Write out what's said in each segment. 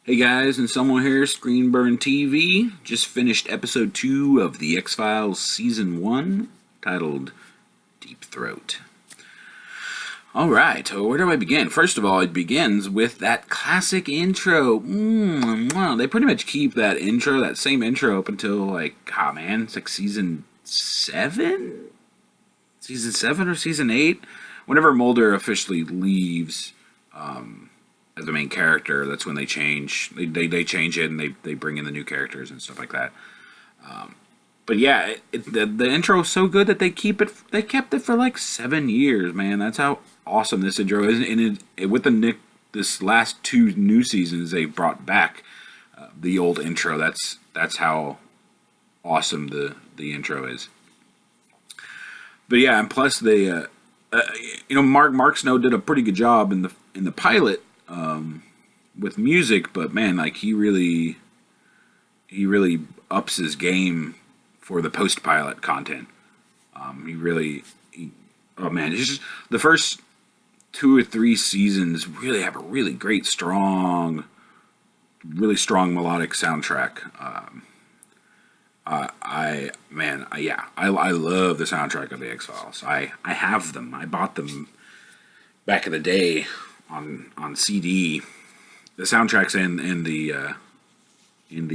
Hey guys, and someone here, Screenburn TV, just finished episode 2 of The X-Files Season 1, titled Deep Throat. Alright, where do I begin? First of all, it begins with that classic intro. They pretty much keep that intro, that same intro up until, it's like Season 7? Season 7 or Season 8? Whenever Mulder officially leaves, as the main character, that's when they change. They change it and they bring in the new characters and stuff like that. But yeah, the intro is so good that they kept it for like 7 years, man. That's how awesome this intro is. And this last 2 new seasons, they brought back the old intro. That's how awesome the intro is. But yeah, and plus they, Mark Snow did a pretty good job in the pilot. With music, but man, like he really ups his game for the post-pilot content. It's just the first 2 or 3 seasons really have a really great, really strong melodic soundtrack. I love the soundtrack of the X-Files. I have them. I bought them back in the day on CD, the soundtracks and the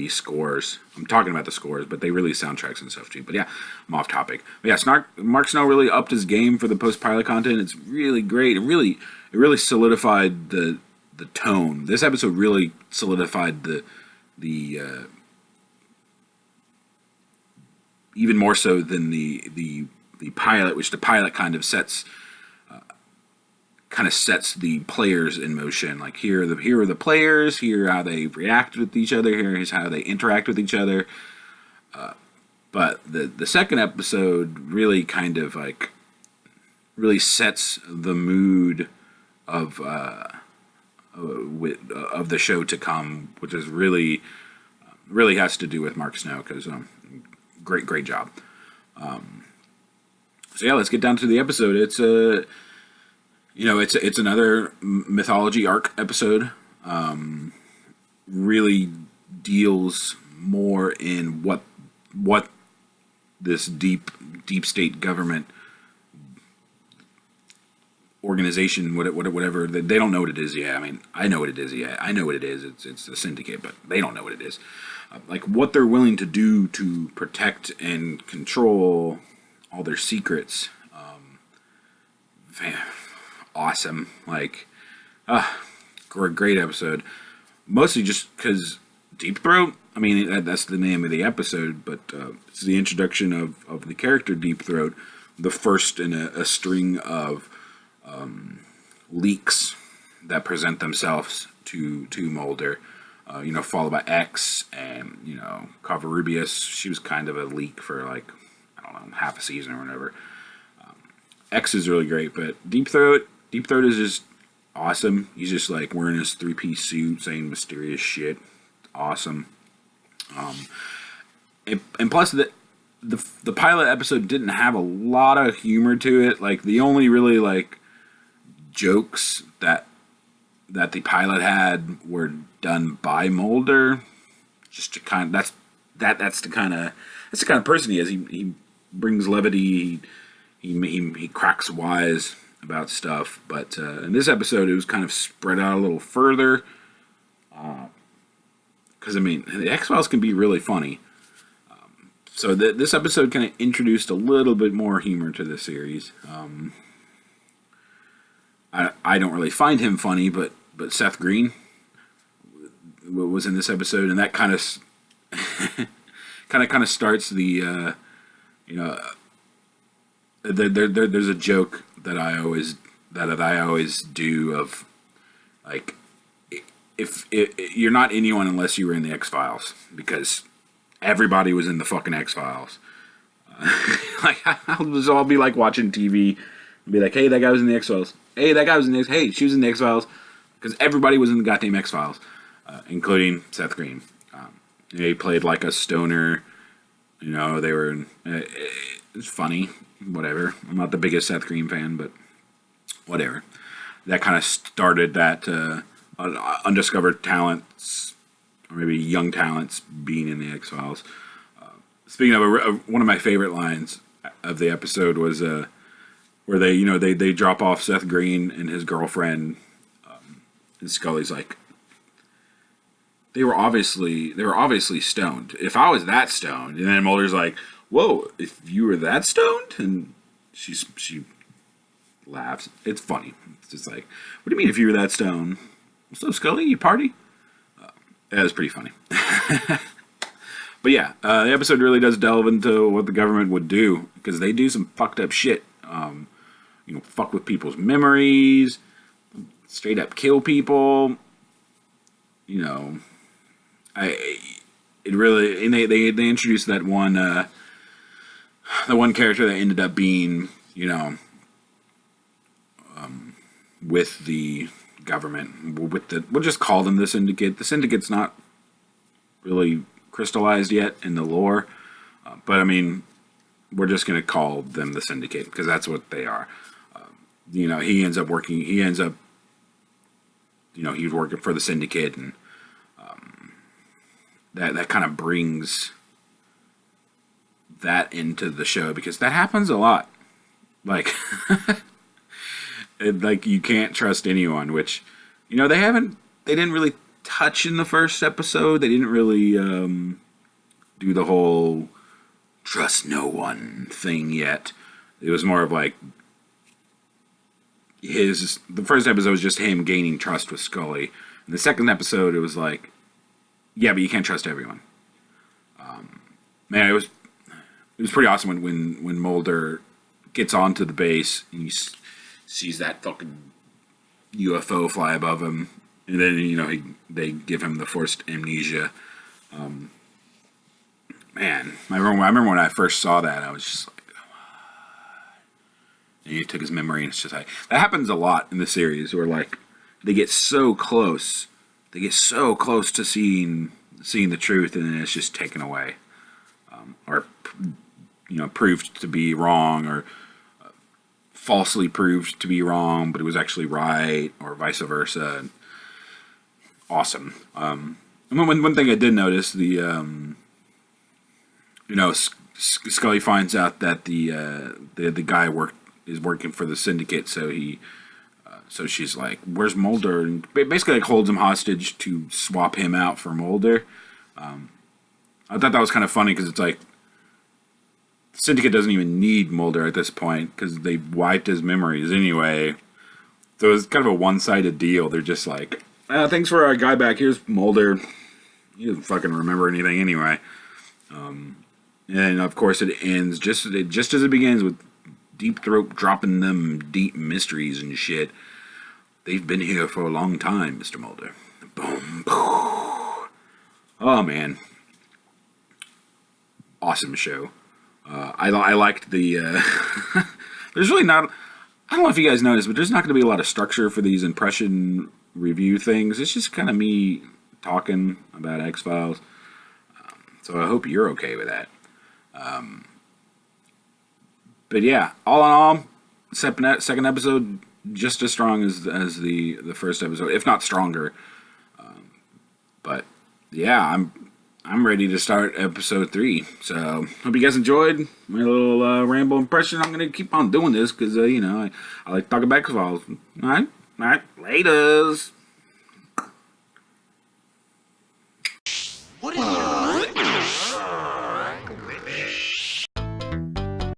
scores. I'm talking about the scores, but they release soundtracks and stuff too. But yeah, I'm off topic. But yeah, Mark Snow really upped his game for the post-pilot content. It's really great. It really solidified the tone. This episode really solidified the even more so than the pilot, which the pilot kind of sets the players in motion. Like here are the players, here are how they react with each other, here is how they interact with each other. But the second episode really kind of like really sets the mood of the show to come, which is really has to do with Mark Snow, because great job. So yeah, let's get down to the episode. It's another mythology arc episode. Really deals more in what this deep state government organization, whatever, they don't know what it is yet. I mean, I know what it is yet. I know what it is. It's a syndicate, but they don't know what it is. Like what they're willing to do to protect and control all their secrets. Awesome. Great episode. Mostly just because Deep Throat, I mean, that's the name of the episode, but it's the introduction of the character Deep Throat, the first in a string of leaks that present themselves to Mulder, followed by X and, Covarrubias. She was kind of a leak for half a season or whatever. X is really great, but Deep Throat is just awesome. He's just like wearing his 3-piece suit, saying mysterious shit. Awesome. And plus the pilot episode didn't have a lot of humor to it. Like the only really jokes that the pilot had were done by Mulder. Just to kind of that's the kind of person he is. He brings levity. He cracks wise about stuff, but in this episode it was kind of spread out a little further, because the X-Files can be really funny, so this episode kind of introduced a little bit more humor to the series. I don't really find him funny, but Seth Green was in this episode, and that kind of starts the there's a joke that I always do of like, if you're not anyone unless you were in the X-Files, because everybody was in the fucking X-Files. I'll just all be like watching TV and be like, hey, that guy was in the X-Files. Hey, that guy was in the Hey, she was in the X-Files, because everybody was in the goddamn X-Files, including Seth Green. He played like a stoner. They were. It's funny. Whatever. I'm not the biggest Seth Green fan, but whatever. that kind of started that undiscovered talents, or maybe young talents, being in the X Files. Speaking of, one of my favorite lines of the episode was where they drop off Seth Green and his girlfriend, and Scully's like, they were obviously stoned. If I was that stoned, and then Mulder's like, whoa, if you were that stoned, and she laughs. It's funny. It's just like, what do you mean if you were that stoned? What's up, Scully? You party? That was pretty funny. But yeah, the episode really does delve into what the government would do, because they do some fucked up shit. Fuck with people's memories, straight up kill people. And they introduced that one the one character that ended up being with the government, we'll just call them the Syndicate. The Syndicate's not really crystallized yet in the lore, but I mean, we're just gonna call them the Syndicate because that's what they are. He ends up working. He was working for the Syndicate, and that kind of brings that into the show, because that happens a lot. Like, you can't trust anyone, which they didn't really touch in the first episode. They didn't really do the whole trust no one thing yet. It was more of like the first episode was just him gaining trust with Scully. In the second episode, it was like, yeah, but you can't trust everyone. Man, it was pretty awesome when Mulder gets onto the base and he sees that fucking UFO fly above him, and then they give him the forced amnesia. Man, I remember when I first saw that, I was just like, and he took his memory, and it's just like, that happens a lot in the series, where like they get so close to seeing the truth, and then it's just taken away, or proved to be wrong, or falsely proved to be wrong, but it was actually right, or vice versa. Awesome. One thing I did notice, Scully finds out that the guy is working for the Syndicate, so she's like, "Where's Mulder?" And basically, like, holds him hostage to swap him out for Mulder. I thought that was kind of funny, because it's like, the Syndicate doesn't even need Mulder at this point, because they wiped his memories anyway. So it's kind of a one-sided deal. They're just like, thanks for our guy back. Here's Mulder. He doesn't fucking remember anything anyway. And of course, it ends just as it begins, with Deep Throat dropping them deep mysteries and shit. They've been here for a long time, Mr. Mulder. Boom. Oh, man. Awesome show. I liked the... there's really not... I don't know if you guys noticed, but there's not going to be a lot of structure for these impression review things. It's just kind of me talking about X-Files. So I hope you're okay with that. But yeah, all in all, second episode just as strong as the first episode, if not stronger. But yeah, I'm ready to start episode 3. So hope you guys enjoyed my little ramble impression. I'm gonna keep on doing this because I like talking about X-Files. All right, laters.